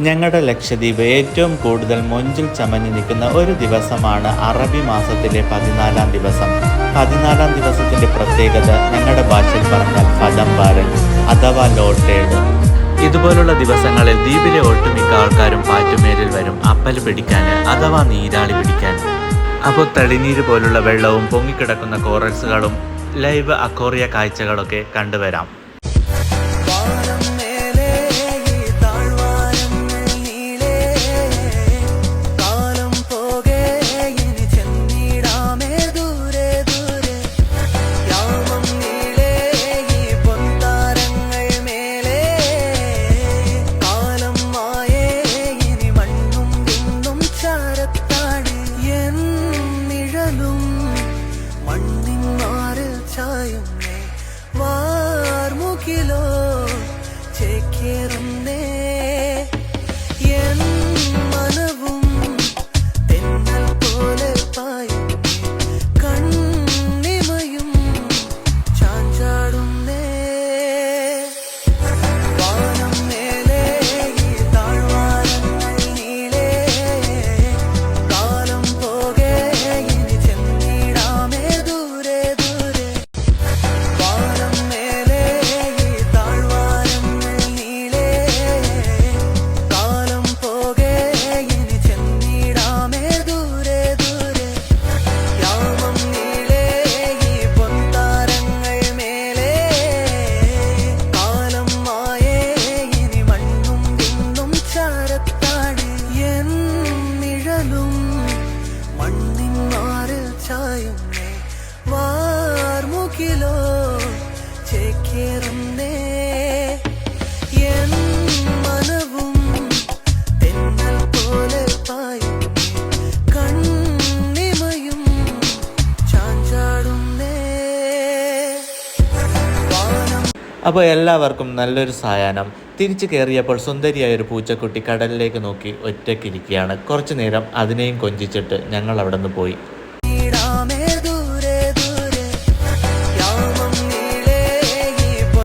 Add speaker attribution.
Speaker 1: ഞങ്ങളുടെ ലക്ഷദ്വീപ് ഏറ്റവും കൂടുതൽ മൊഞ്ചിൽ ചമഞ്ഞു നിൽക്കുന്ന ഒരു ദിവസമാണ് അറബി മാസത്തിലെ 14-ാം ദിവസം. 14-ാം ദിവസത്തിൻ്റെ പ്രത്യേകത ഞങ്ങളുടെ ഭാഷയിൽ പറഞ്ഞാൽ ഫജംബാരൻ അഥവാ ലോട്ടേഡ്. ഇതുപോലുള്ള ദിവസങ്ങളിൽ ദ്വീപിലെ ഒട്ടുമിക്ക ആൾക്കാരും പാറ്റുമേലിൽ വരും അപ്പൽ പിടിക്കാൻ അഥവാ നീരാളി പിടിക്കാൻ. അപ്പോൾ തെളിനീര് പോലുള്ള വെള്ളവും പൊങ്ങിക്കിടക്കുന്ന കോറൽസുകളും ലൈവ് അക്വേറിയ കാഴ്ചകളൊക്കെ കണ്ടുവരാം. അപ്പോൾ എല്ലാവർക്കും നല്ലൊരു സായാഹ്നം. തിരിച്ചു കയറിയപ്പോൾ സുന്ദരിയായൊരു പൂച്ചക്കുട്ടി കടലിലേക്ക് നോക്കി ഒറ്റയ്ക്കിരിക്കുകയാണ്. കുറച്ചു നേരം അതിനെയും കൊഞ്ചിച്ചിട്ട് ഞങ്ങൾ അവിടെ നിന്ന് പോയി.